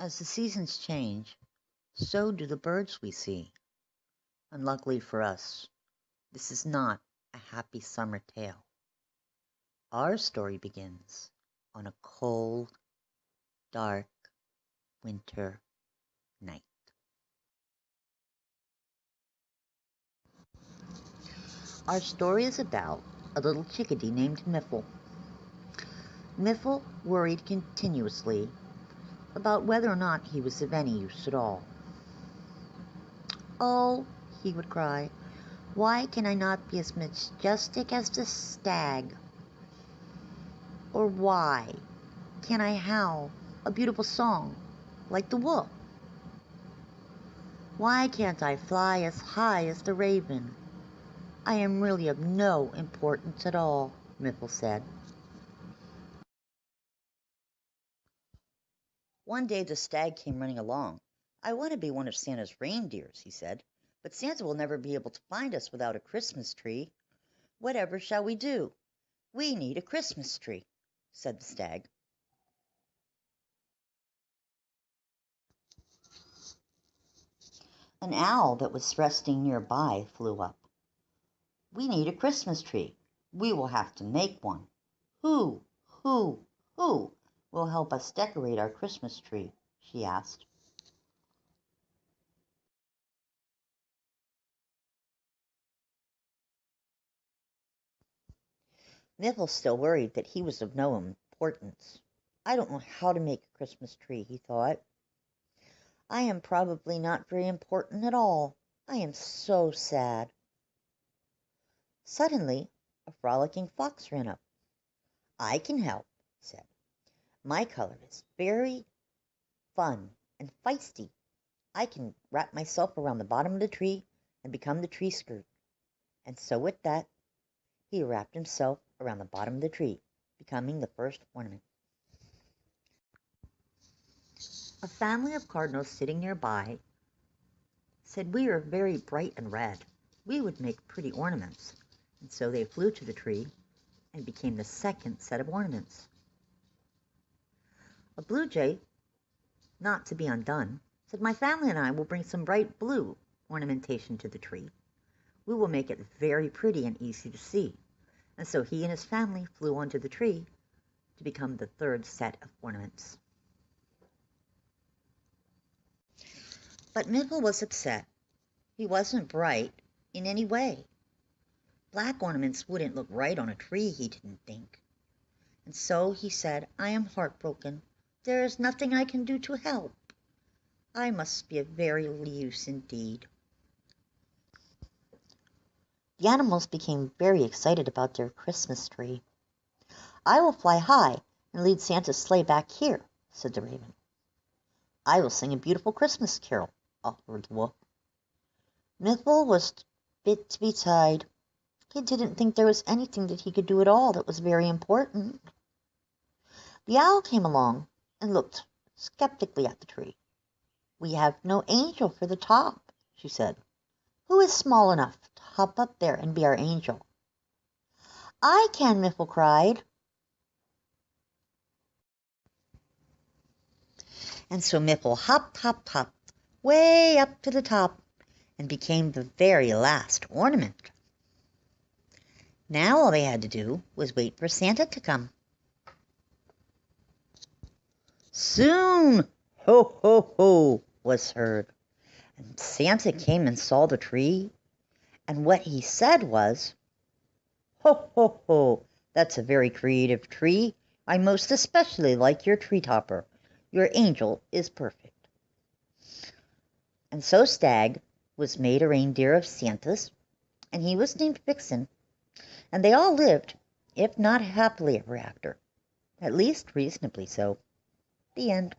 As the seasons change, so do the birds we see. Unluckily for us, this is not a happy summer tale. Our story begins on a cold, dark winter night. Our story is about a little chickadee named Miffle. Miffle worried continuously about whether or not he was of any use at all. "Oh," he would cry, "why can I not be as majestic as the stag? Or why can I howl a beautiful song like the wolf? Why can't I fly as high as the raven? I am really of no importance at all," Miffle said. One day the stag came running along. "I want to be one of Santa's reindeers," he said, "but Santa will never be able to find us without a Christmas tree. Whatever shall we do? We need a Christmas tree," said the stag. An owl that was resting nearby flew up. "We need a Christmas tree. We will have to make one. Who will help us decorate our Christmas tree?" she asked. Miffle still worried that he was of no importance. "I don't know how to make a Christmas tree," he thought. "I am probably not very important at all. I am so sad." Suddenly a frolicking fox ran up. "I can help," he said. "My color is very fun and feisty. I can wrap myself around the bottom of the tree and become the tree skirt." And so with that, he wrapped himself around the bottom of the tree, becoming the first ornament. A family of cardinals sitting nearby said, "We are very bright and red. We would make pretty ornaments." And so they flew to the tree and became the second set of ornaments. A blue jay, not to be undone, said, "My family and I will bring some bright blue ornamentation to the tree. We will make it very pretty and easy to see." And so he and his family flew onto the tree to become the third set of ornaments. But Miffle was upset. He wasn't bright in any way. Black ornaments wouldn't look right on a tree, he didn't think. And so he said, "I am heartbroken. There is nothing I can do to help. I must be of very little use indeed." The animals became very excited about their Christmas tree. "I will fly high and lead Santa's sleigh back here," said the raven. "I will sing a beautiful Christmas carol," offered the wolf. Miffle was bit to be tied. He didn't think there was anything that he could do at all that was very important. The owl came along and looked skeptically at the tree. "We have no angel for the top," she said. "Who is small enough to hop up there and be our angel?" "I can," Miffle cried. And so Miffle hopped, hopped, hopped, way up to the top and became the very last ornament. Now all they had to do was wait for Santa to come. Soon, "Ho, ho, ho," was heard, and Santa came and saw the tree, and what he said was, "Ho, ho, ho, that's a very creative tree. I most especially like your tree topper. Your angel is perfect." And so Stag was made a reindeer of Santa's, and he was named Vixen, and they all lived, if not happily ever after, at least reasonably so. The end.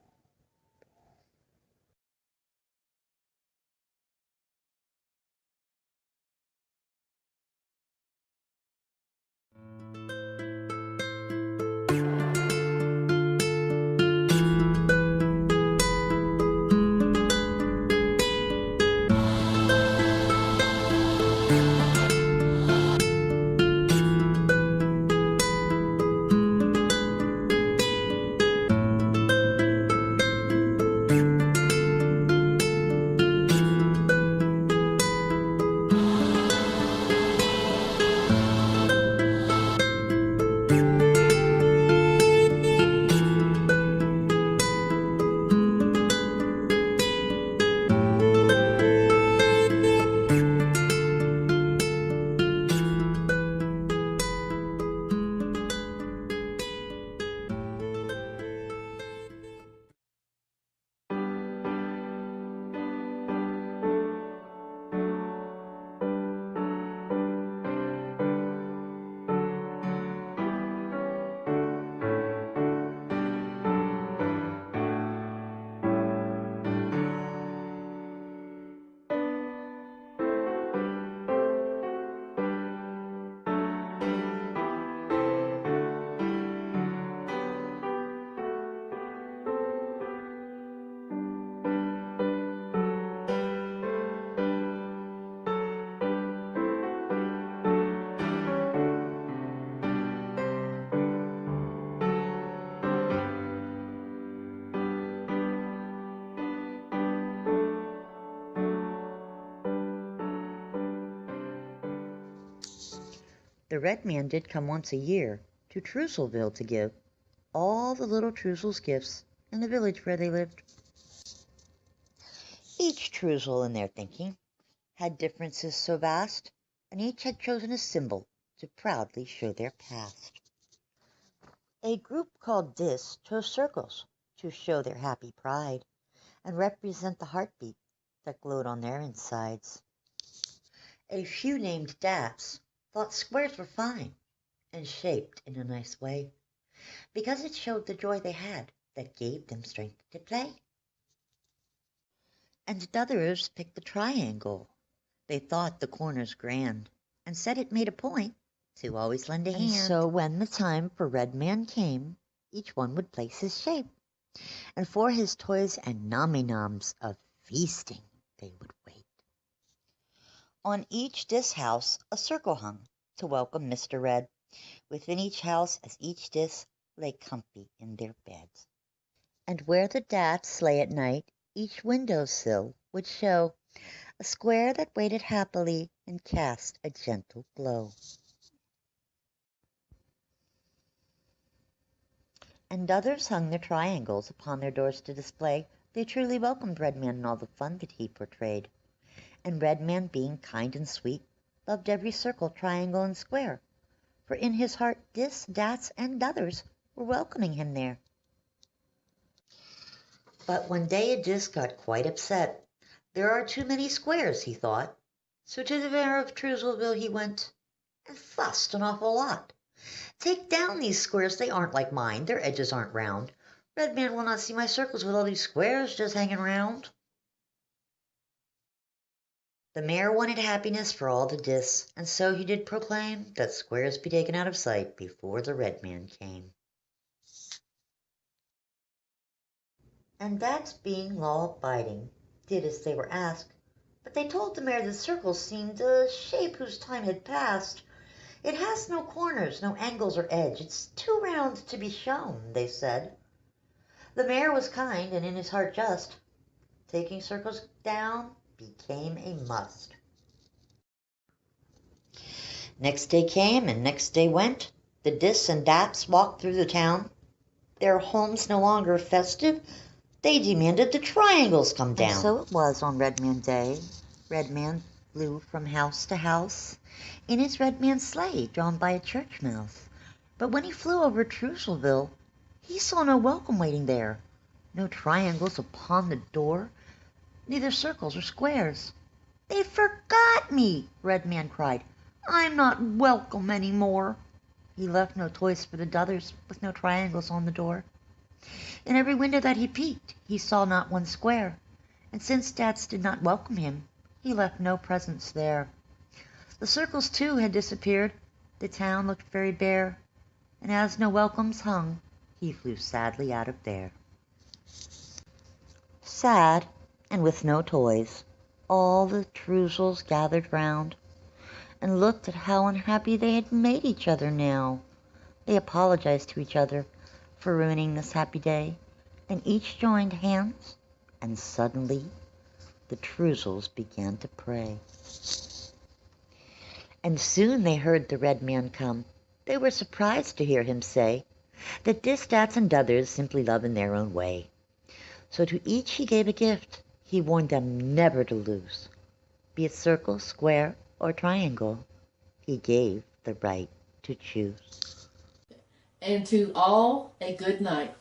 The red man did come once a year to Truzalville to give all the little Truzals gifts in the village where they lived. Each Truzal, in their thinking, had differences so vast, and each had chosen a symbol to proudly show their past. A group called Dis chose circles to show their happy pride and represent the heartbeat that glowed on their insides. A few named Daps thought squares were fine and shaped in a nice way, because it showed the joy they had that gave them strength to play. And others picked the triangle. They thought the corners grand, and said it made a point to always lend a hand. And so when the time for Red Man came, each one would place his shape, and for his toys and nommy-noms of feasting they would wait. On each Dis house a circle hung to welcome Mr. Red, within each house as each Dis lay comfy in their beds. And where the Daps lay at night, each window sill would show a square that waited happily and cast a gentle glow. And others hung their triangles upon their doors to display. They truly welcomed Redman and all the fun that he portrayed. And Redman, being kind and sweet, loved every circle, triangle, and square, for in his heart Dis, Dats, and others were welcoming him there. But one day a Dis got quite upset. There are too many squares, he thought. So to the mayor of Truzalville he went, and fussed an awful lot. Take down these squares, they aren't like mine, their edges aren't round. Redman will not see my circles with all these squares just hanging round. The mayor wanted happiness for all the Dis, and so he did proclaim that squares be taken out of sight before the Red Man came. And Dax, being law-abiding, did as they were asked, but they told the mayor that circles seemed a shape whose time had passed. It has no corners, no angles or edge, it's too round to be shown, they said. The mayor was kind and in his heart just. Taking circles down became a must. Next day came and next day went. The Dis and Daps walked through the town. Their homes no longer festive, they demanded the triangles come down. And so it was on Red Man Day. Red Man flew from house to house in his Red Man sleigh drawn by a church mouse. But when he flew over Truzalville, he saw no welcome waiting there, no triangles upon the door, neither circles or squares. "They forgot me," Red Man cried. "I'm not welcome any more." He left no toys for the others, with no triangles on the door. In every window that he peeked, he saw not one square, and since Dats did not welcome him, he left no presents there. The circles, too, had disappeared. The town looked very bare, and as no welcomes hung, he flew sadly out of there. Sad, and with no toys, all the Truzals gathered round, and looked at how unhappy they had made each other now. They apologized to each other for ruining this happy day, and each joined hands, and suddenly the Truzals began to pray. And soon they heard the Red Man come. They were surprised to hear him say that Dis, Dats, and others simply love in their own way. So to each he gave a gift. He warned them never to lose. Be it circle, square, or triangle, he gave the right to choose. And to all a good night.